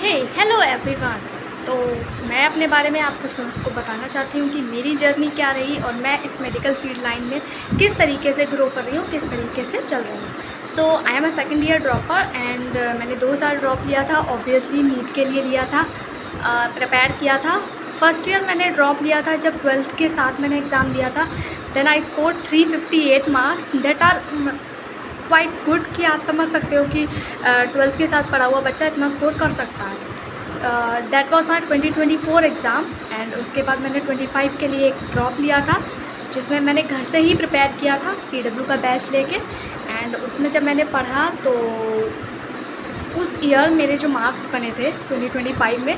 Hello everyone. तो मैं अपने बारे में आपको बताना चाहती हूँ कि मेरी जर्नी क्या रही और मैं इस मेडिकल फील्ड लाइन में किस तरीके से ग्रो कर रही हूँ, किस तरीके से चल रही हूँ। So I am a second year dropper and मैंने 2 साल ड्रॉप लिया था। ऑब्वियसली नीट के लिए लिया था, प्रिपेयर किया था। फर्स्ट ईयर मैंने ड्रॉप लिया था जब 12th के साथ मैंने एग्ज़ाम दिया था। Then I scored 358 marks that are quite good, कि आप समझ सकते हो कि 12th के साथ पढ़ा हुआ बच्चा इतना स्कोर कर सकता है। That was my 2024 exam and उसके बाद मैंने 25 के लिए एक ड्रॉप लिया था, जिसमें मैंने घर से ही प्रिपेयर किया था PW का बैच लेके। एंड उसमें जब मैंने पढ़ा तो उस ईयर मेरे जो मार्क्स बने थे 2025 में,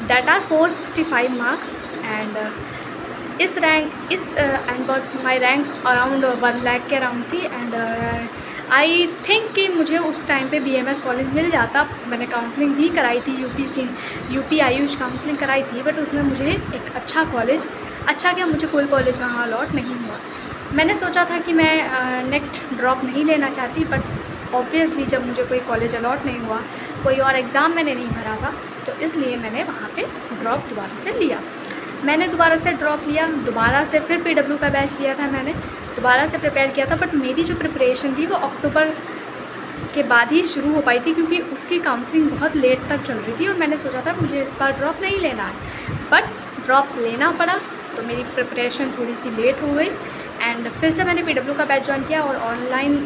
that are 465 marks and my rank around 1 lakh के अराउंड थी। एंड आई थिंक कि मुझे उस टाइम पे BMS कॉलेज मिल जाता। मैंने काउंसलिंग भी कराई थी, यूपी आयुष काउंसलिंग कराई थी, बट उसमें मुझे एक अच्छा कॉलेज, अच्छा क्या मुझे कोई कॉलेज वहाँ अलॉट नहीं हुआ। मैंने सोचा था कि मैं नेक्स्ट ड्रॉप नहीं लेना चाहती, बट ऑब्वियसली जब मुझे कोई कॉलेज अलॉट नहीं हुआ, कोई और एग्ज़ाम मैंने नहीं भरा था, तो इसलिए मैंने वहाँ पे ड्रॉप दोबारा से लिया। मैंने दोबारा से ड्रॉप लिया, दोबारा से फिर PW का बैच लिया था, मैंने दोबारा से प्रिपेयर किया था। बट मेरी जो प्रिपरेशन थी वो अक्टूबर के बाद ही शुरू हो पाई थी, क्योंकि उसकी काउंसलिंग बहुत लेट तक चल रही थी और मैंने सोचा था मुझे इस बार ड्रॉप नहीं लेना है, बट ड्रॉप लेना पड़ा। तो मेरी प्रिपरेशन थोड़ी सी लेट हो गई एंड फिर से मैंने PW का बैच ज्वाइन किया और ऑनलाइन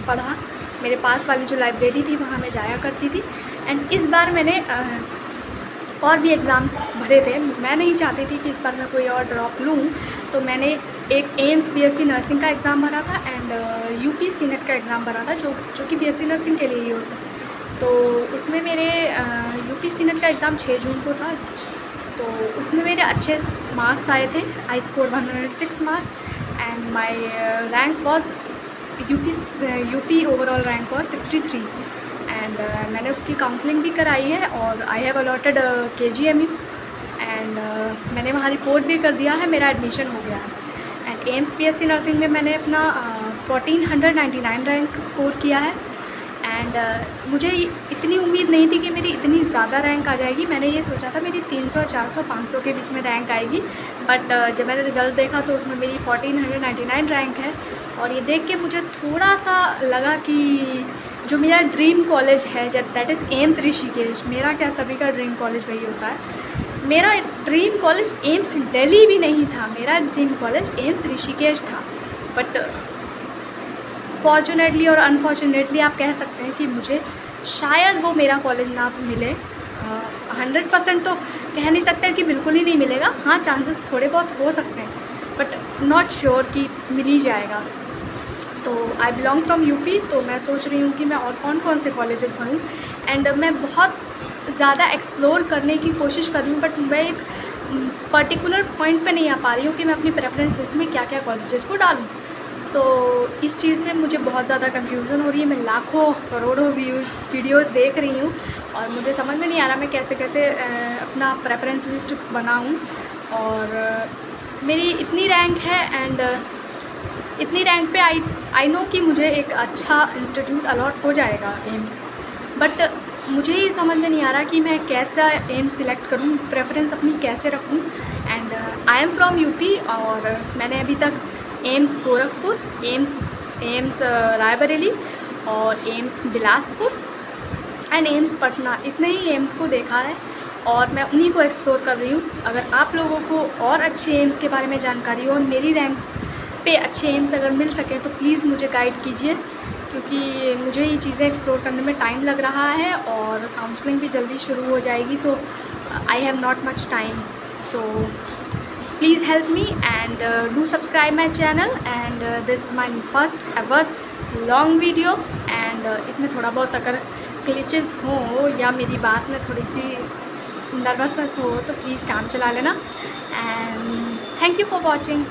पढ़ा। मेरे पास वाली जो लाइब्रेरी थी वहाँ मैं जाया करती थी। एंड इस बार मैंने और भी एग्ज़ाम्स भरे थे। मैं नहीं चाहती थी कि इस बार मैं कोई और ड्रॉप लूँ, तो मैंने एक एम्स BSc नर्सिंग का एग्ज़ाम भरा था एंड UP सीनेट का एग्ज़ाम भरा था, जो कि BSc नर्सिंग के लिए ही होता है। तो उसमें मेरे UP सीनेट का एग्ज़ाम 6 जून को था, तो उसमें मेरे अच्छे मार्क्स आए थे। I score 106 marks and my rank was UP overall rank was 63 and मैंने उसकी काउंसलिंग भी कराई है और I have allotted KGMU and मैंने वहाँ रिपोर्ट भी कर दिया है, मेरा एडमिशन हो गया है। एंड एम्स BSc नर्सिंग में मैंने अपना 1499 रैंक स्कोर किया है। एंड मुझे इतनी उम्मीद नहीं थी कि मेरी इतनी ज़्यादा रैंक आ जाएगी। मैंने ये सोचा था मेरी 300, 400, 500 के बीच में रैंक आएगी, बट जब मैंने रिज़ल्ट देखा तो उसमें मेरी 1499 रैंक है। और ये देख के मुझे थोड़ा सा लगा कि जो मेरा ड्रीम कॉलेज है, जब दैट इज़ एम्स ऋषिकेश, मेरा क्या सभी का ड्रीम कॉलेज वही होता है। मेरा ड्रीम कॉलेज एम्स दिल्ली भी नहीं था, मेरा ड्रीम कॉलेज एम्स ऋषिकेश था। बट फॉर्चुनेटली और अनफॉर्चुनेटली आप कह सकते हैं कि मुझे शायद वो मेरा कॉलेज ना मिले। 100% तो कह नहीं सकते कि बिल्कुल ही नहीं मिलेगा, हाँ चांसेस थोड़े बहुत हो सकते हैं, बट नॉट श्योर कि मिल ही जाएगा। तो आई बिलोंग फ्रॉम UP, तो मैं सोच रही हूँ कि मैं और कौन से कॉलेजेस पढ़ूँ। एंड मैं बहुत ज़्यादा एक्सप्लोर करने की कोशिश कर रही हूँ, बट मैं एक पर्टिकुलर पॉइंट पे नहीं आ पा रही हूँ कि मैं अपनी प्रेफरेंस लिस्ट में क्या क्या कॉलेजेस को डालूँ। सो इस चीज़ में मुझे बहुत ज़्यादा कन्फ्यूज़न हो रही है। मैं लाखों करोड़ों वीडियोस देख रही हूँ और मुझे समझ में नहीं आ रहा मैं कैसे कैसे अपना प्रेफरेंस लिस्ट बनाऊँ। और मेरी इतनी रैंक है एंड इतनी रैंक पे आई नो कि मुझे एक अच्छा इंस्टीट्यूट अलॉट हो जाएगा एम्स, बट मुझे ही समझ में नहीं आ रहा कि मैं कैसा एम्स सिलेक्ट करूं, प्रेफरेंस अपनी कैसे रखूं। And I am from UP और मैंने अभी तक एम्स गोरखपुर, एम्स रायबरेली और AIIMS Bilaspur and AIIMS Patna, इतने ही एम्स को देखा है और मैं उन्हीं को एक्सप्लोर कर रही हूँ। अगर आप लोगों को और अच्छे एम्स के बारे में जानकारी हो और मेरी रैंक पे अच्छे एम्स अगर मिल सके तो प्लीज़ मुझे गाइड कीजिए, क्योंकि मुझे ये चीज़ें एक्सप्लोर करने में टाइम लग रहा है और काउंसलिंग भी जल्दी शुरू हो जाएगी, तो I have not much time. So please help me and do subscribe my channel and this is my first ever long video. And इसमें थोड़ा बहुत अगर ग्लिचेस हो या मेरी बात में थोड़ी सी नर्वसनेस हो तो प्लीज़ काम चला लेना। And thank you for watching.